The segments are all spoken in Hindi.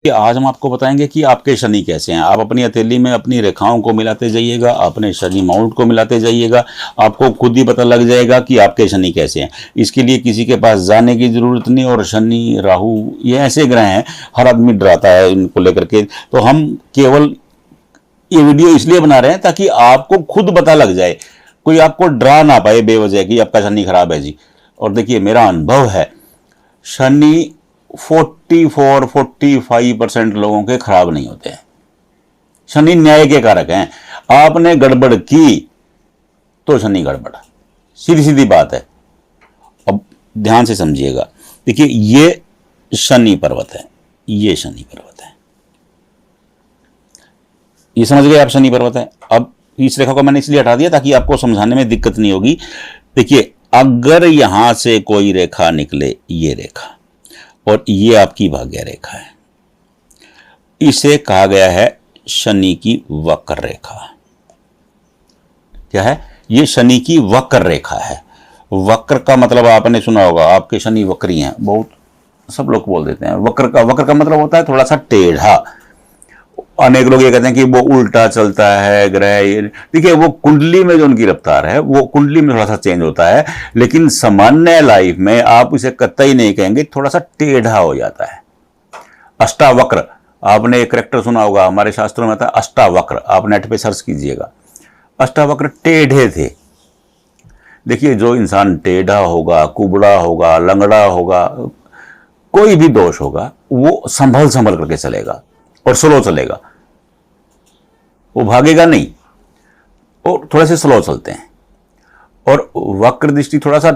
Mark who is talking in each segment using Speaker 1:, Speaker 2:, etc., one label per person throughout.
Speaker 1: आज हम आपको बताएंगे कि आपके शनि कैसे हैं। आप अपनी हथेली में अपनी रेखाओं को मिलाते जाइएगा, अपने शनि माउंट को मिलाते जाइएगा, आपको खुद ही पता लग जाएगा कि आपके शनि कैसे हैं। इसके लिए किसी के पास जाने की जरूरत नहीं। और शनि, राहु, ये ऐसे ग्रह हैं, हर आदमी डराता है इनको लेकर के। तो हम केवल ये वीडियो इसलिए बना रहे हैं ताकि आपको खुद पता लग जाए, कोई आपको डरा ना पाए बेवजह कि आपका शनि खराब है जी। और देखिए, मेरा अनुभव है, शनि 44-45% लोगों के खराब नहीं होते हैं। शनि न्याय के कारक हैं। आपने गड़बड़ की तो शनि गड़बड़, सीधी सीधी बात है। अब ध्यान से समझिएगा। देखिए, ये शनि पर्वत है, ये शनि पर्वत है, ये समझ गए आप, शनि पर्वत है। अब इस रेखा को मैंने इसलिए हटा दिया ताकि आपको समझाने में दिक्कत नहीं होगी। देखिए, अगर यहां से कोई रेखा निकले, ये रेखा, और ये आपकी भाग्य रेखा है, इसे कहा गया है शनि की वक्र रेखा। क्या है ये? शनि की वक्र रेखा है। वक्र का मतलब आपने सुना होगा, आपके शनि वक्री हैं, बहुत सब लोग बोल देते हैं। वक्र का मतलब होता है थोड़ा सा टेढ़ा। अनेक लोग ये कहते हैं कि वो उल्टा चलता है ग्रह। देखिए, वो कुंडली में जो उनकी रफ्तार है, वो कुंडली में थोड़ा सा चेंज होता है, लेकिन सामान्य लाइफ में आप इसे कतई नहीं कहेंगे, थोड़ा सा टेढ़ा हो जाता है। अष्टावक्र, आपने एक करेक्टर सुना होगा, हमारे शास्त्रों में आता है अष्टावक्र। आप नेट पे सर्च कीजिएगा, अष्टावक्र टेढ़े थे। देखिए, जो इंसान टेढ़ा होगा, कुबड़ा होगा, लंगड़ा होगा, कोई भी दोष होगा, वो संभल संभल करके चलेगा और स्लो चलेगा, वो भागेगा नहीं, और थोड़े से स्लो चलते हैं। और वक्र दृष्टि, थोड़ा सा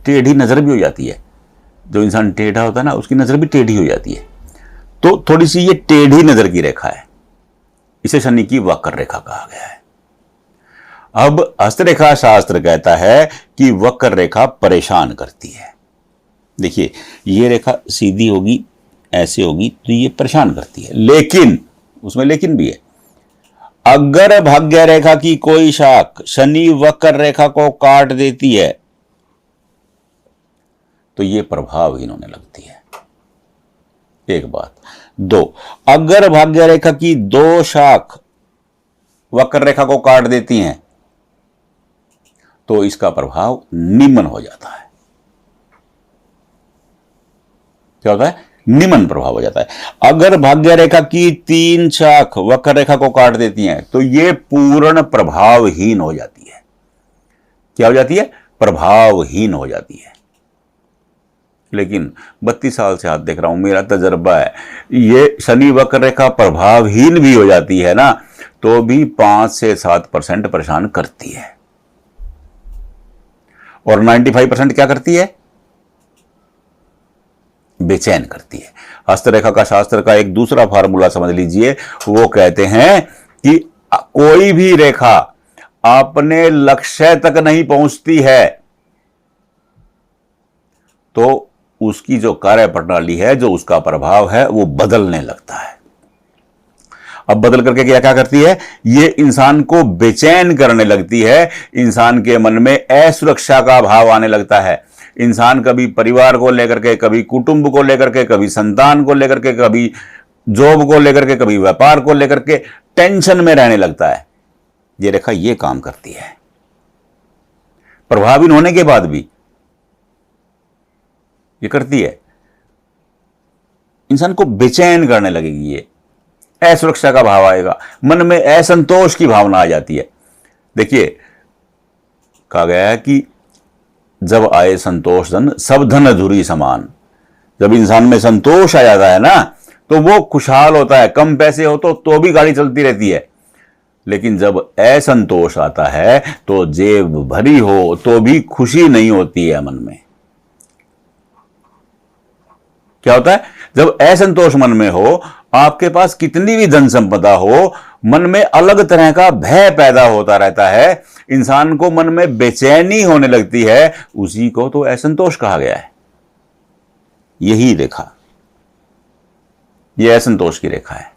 Speaker 1: टेढ़ी नजर भी हो जाती है। जो इंसान टेढ़ा होता है ना, उसकी नजर भी टेढ़ी हो जाती है। तो थोड़ी सी ये टेढ़ी नजर की रेखा है, इसे शनि की वक्र रेखा कहा गया है। अब हस्तरेखा शास्त्र कहता है कि वक्र रेखा परेशान करती है। देखिए, ये रेखा सीधी होगी, ऐसे होगी, तो ये परेशान करती है। लेकिन उसमें लेकिन भी है, अगर भाग्य रेखा की कोई शाख शनि वक्र रेखा को काट देती है तो ये प्रभावहीन होने लगती है। एक बात। दो, अगर भाग्य रेखा की दो शाख वक्र रेखा को काट देती हैं तो इसका प्रभाव निम्न हो जाता है। क्या होता है? निम्न प्रभाव हो जाता है। अगर भाग्य रेखा की तीन शाख वक्र रेखा को काट देती हैं तो ये पूर्ण प्रभावहीन हो जाती है। क्या हो जाती है? प्रभावहीन हो जाती है। लेकिन 32 साल से हाथ देख रहा हूं, मेरा तजर्बा है, ये शनि वक्र रेखा प्रभावहीन भी हो जाती है ना, तो भी 5 से 7% परेशान करती है। और 95% क्या करती है? बेचैन करती है। हस्तरेखा का शास्त्र का एक दूसरा फार्मूला समझ लीजिए। वो कहते हैं कि कोई भी रेखा अपने लक्ष्य तक नहीं पहुंचती है तो उसकी जो कार्य प्रणाली है, जो उसका प्रभाव है, वो बदलने लगता है। अब बदल करके क्या क्या करती है? ये इंसान को बेचैन करने लगती है। इंसान के मन में असुरक्षा का भाव आने लगता है। इंसान कभी परिवार को लेकर के, कभी कुटुंब को लेकर के, कभी संतान को लेकर के, कभी जॉब को लेकर के, कभी व्यापार को लेकर के टेंशन में रहने लगता है। ये रेखा ये काम करती है। प्रभावित होने के बाद भी ये करती है, इंसान को बेचैन करने लगेगी। ये असुरक्षा का भाव आएगा, मन में असंतोष की भावना आ जाती है। देखिए, कहा गया है कि जब आए संतोष धन, सब धन अधूरी समान। जब इंसान में संतोष आ जाता है ना, तो वो खुशहाल होता है। कम पैसे हो तो भी गाड़ी चलती रहती है। लेकिन जब असंतोष आता है, तो जेब भरी हो तो भी खुशी नहीं होती है मन में। क्या होता है? जब असंतोष मन में हो, आपके पास कितनी भी धन संपदा हो, मन में अलग तरह का भय पैदा होता रहता है। इंसान को मन में बेचैनी होने लगती है। उसी को तो असंतोष कहा गया है। यही रेखा, यह असंतोष की रेखा है।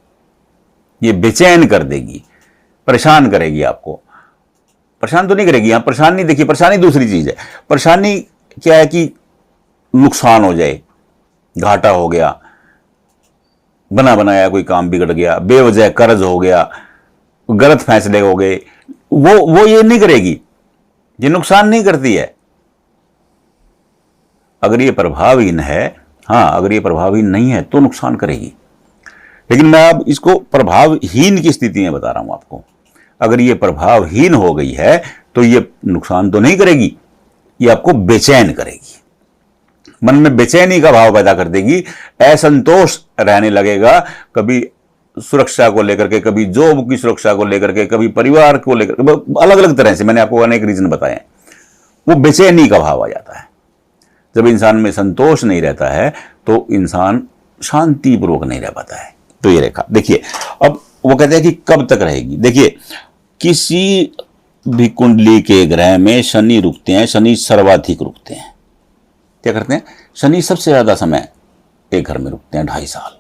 Speaker 1: यह बेचैन कर देगी, परेशान करेगी आपको। परेशान तो नहीं करेगी, यहां परेशान नहीं। देखिए, परेशानी दूसरी चीज है। परेशानी क्या है कि नुकसान हो जाए, घाटा हो गया, बना बनाया कोई काम बिगड़ गया, बेवजह कर्ज हो गया, गलत फैसले हो गए, वो ये नहीं करेगी, ये नुकसान नहीं करती है। अगर ये प्रभावहीन है, हाँ अगर ये प्रभावहीन नहीं है तो नुकसान करेगी। लेकिन मैं अब इसको प्रभावहीन की स्थिति में बता रहा हूं आपको। अगर ये प्रभावहीन हो गई है तो ये नुकसान तो नहीं करेगी, ये आपको बेचैन करेगी, मन में बेचैनी का भाव पैदा कर देगी, असंतोष रहने लगेगा, कभी सुरक्षा को लेकर के, कभी जॉब की सुरक्षा को लेकर के, कभी परिवार को लेकर, अलग अलग तरह से मैंने आपको अनेक रीजन बताए हैं। वो बेचैनी का भाव आ जाता है। जब इंसान में संतोष नहीं रहता है तो इंसान शांतिपूर्वक नहीं रह पाता है। तो ये रेखा देखिए, अब वो कहते हैं कि कब तक रहेगी। देखिए, किसी भी कुंडली के ग्रह में शनि रुकते हैं, शनि सर्वाधिक रुकते हैं। क्या करते हैं? शनि सबसे ज्यादा समय एक घर में रुकते हैं, 2.5 साल,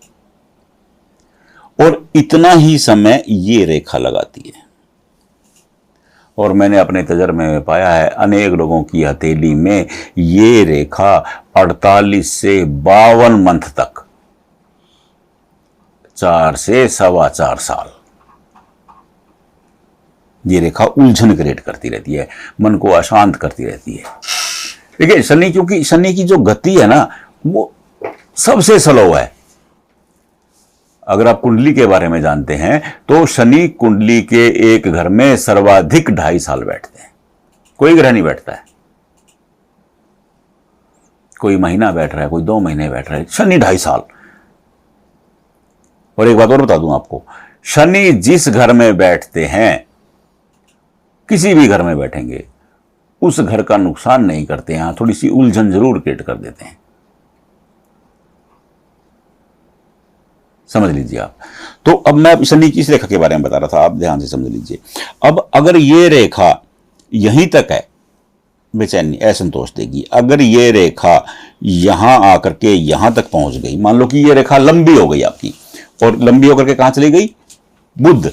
Speaker 1: और इतना ही समय ये रेखा लगाती है। और मैंने अपने तजर्बे में पाया है, अनेक लोगों की हथेली में ये रेखा 48 से 52 मंथ तक, 4 से 4.25 साल ये रेखा उलझन क्रिएट करती रहती है, मन को अशांत करती रहती है। देखिए शनि, क्योंकि शनि की जो गति है ना वो सबसे स्लो है। अगर आप कुंडली के बारे में जानते हैं तो शनि कुंडली के एक घर में सर्वाधिक 2.5 साल बैठते हैं। कोई ग्रह नहीं बैठता है, कोई महीना बैठ रहा है, कोई 2 महीने बैठ रहा है, शनि 2.5 साल। और एक बात और बता दूं आपको, शनि जिस घर में बैठते हैं, किसी भी घर में बैठेंगे, उस घर का नुकसान नहीं करते हैं, थोड़ी सी उलझन जरूर क्रिएट कर देते हैं। समझ लीजिए आप। तो अब मैं शनि की इस रेखा के बारे में बता रहा था, आप ध्यान से समझ लीजिए। अब अगर ये रेखा यहीं तक है, बेचैनी असंतोष देगी। अगर ये रेखा यहां आकर के यहां तक पहुंच गई, मान लो कि ये रेखा लंबी हो गई आपकी, और लंबी होकर के कहां चली गई? बुध।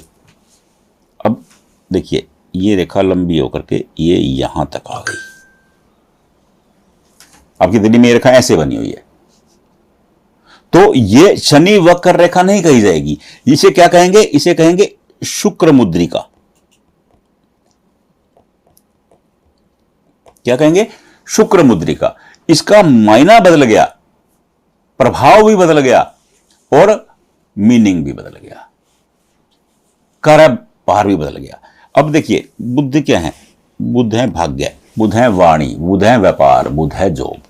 Speaker 1: अब देखिए, ये रेखा लंबी होकर के ये यहां तक आ गई, आपकी दिल्ली में ये रेखा ऐसे बनी हुई है, तो ये शनि वक्र रेखा नहीं कही जाएगी। इसे क्या कहेंगे? इसे कहेंगे शुक्र मुद्रिका। क्या कहेंगे? शुक्र मुद्रिका। इसका मायना बदल गया, प्रभाव भी बदल गया, और मीनिंग भी बदल गया, कार्य भी बदल गया। अब देखिए, बुध क्या है? बुध है भाग्य, बुध है वाणी, बुध है व्यापार, बुध है जॉब।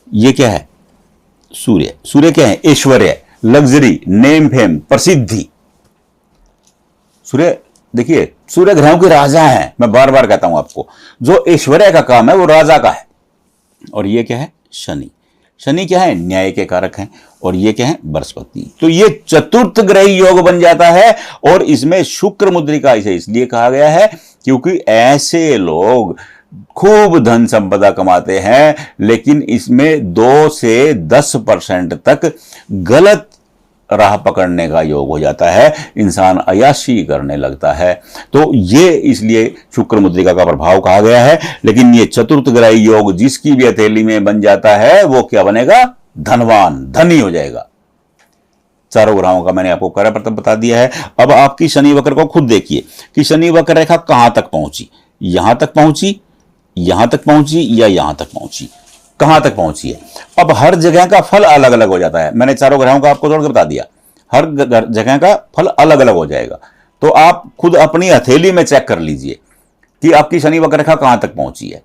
Speaker 1: ये क्या है? सूर्य। सूर्य क्या है? ऐश्वर्य, लग्जरी, नेम फेम, प्रसिद्धि। सूर्य, देखिए सूर्य ग्रहों के राजा हैं, मैं बार बार कहता हूं आपको, जो ऐश्वर्य का काम है वो राजा का है। और ये क्या है? शनि। शनि क्या है? न्याय के कारक हैं। और ये क्या है? बृहस्पति। तो ये चतुर्थ ग्रही योग बन जाता है। और इसमें शुक्र मुद्रिका इसे इसलिए कहा गया है क्योंकि ऐसे लोग खूब धन संपदा कमाते हैं, लेकिन इसमें 2 से 10% तक गलत राह पकड़ने का योग हो जाता है, इंसान अय्याशी करने लगता है। तो ये इसलिए शुक्र मुद्रिका का प्रभाव कहा गया है। लेकिन ये चतुर्थ ग्रही योग जिसकी भी हथेली में बन जाता है वो क्या बनेगा? धनवान, धनी हो जाएगा। चारों ग्रहों का मैंने आपको कार्य बता दिया है। अब आपकी शनि वक्र को खुद देखिए कि शनि वक्र रेखा कहां तक पहुंची, यहां तक पहुंची, यहां तक पहुंची, या यहां तक पहुंची, कहां तक पहुंची है। अब हर जगह का फल अलग अलग हो जाता है। मैंने चारों ग्रहों का आपको जोड़कर बता दिया, हर जगह का फल अलग अलग हो जाएगा। तो आप खुद अपनी हथेली में चेक कर लीजिए कि आपकी शनि वक्र रेखा कहां तक पहुंची है।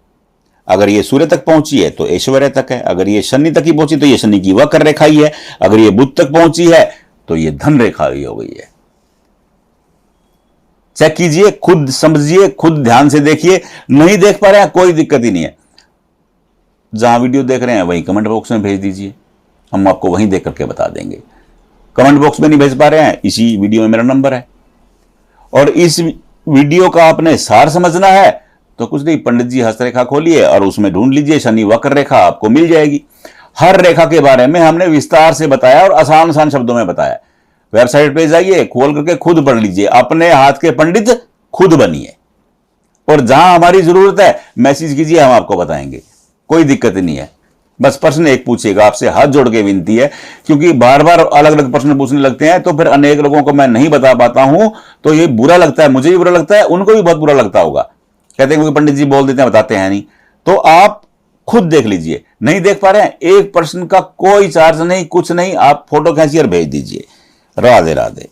Speaker 1: अगर ये सूर्य तक पहुंची है तो ऐश्वर्य तक है, अगर ये शनि तक ही पहुंची तो ये शनि की वक्र रेखा ही है, अगर ये बुध तक पहुंची है तो ये धन रेखा ही हो गई है। चेक कीजिए, खुद समझिए, खुद ध्यान से देखिए। नहीं देख पा रहे हैं कोई दिक्कत ही नहीं है, जहां वीडियो देख रहे हैं वहीं कमेंट बॉक्स में भेज दीजिए, हम आपको वहीं देख करके बता देंगे। कमेंट बॉक्स में नहीं भेज पा रहे हैं, इसी वीडियो में मेरा नंबर है। और इस वीडियो का आपने सार समझना है तो कुछ नहीं, पंडित जी हस्तरेखा खोलिए और उसमें ढूंढ लीजिए शनि वक्र रेखा, आपको मिल जाएगी। हर रेखा के बारे में हमने विस्तार से बताया और आसान आसान शब्दों में बताया। वेबसाइट पे जाइए, खोल करके खुद पढ़ लीजिए, अपने हाथ के पंडित खुद बनिए। और जहां हमारी जरूरत है मैसेज कीजिए, हम आपको बताएंगे, कोई दिक्कत नहीं है। बस प्रश्न एक पूछिएगा, आपसे हाथ जोड़ के विनती है, क्योंकि बार बार अलग अलग प्रश्न पूछने लगते हैं तो फिर अनेक लोगों को मैं नहीं बता पाता हूं, तो ये बुरा लगता है, मुझे भी बुरा लगता है, उनको भी बहुत बुरा लगता होगा। कहते हैं पंडित जी बोल देते हैं, बताते हैं नहीं। तो आप खुद देख लीजिए, नहीं देख पा रहे हैं, एक प्रश्न का कोई चार्ज नहीं, कुछ नहीं, आप फोटो खींचिए और भेज दीजिए। राधे राधे।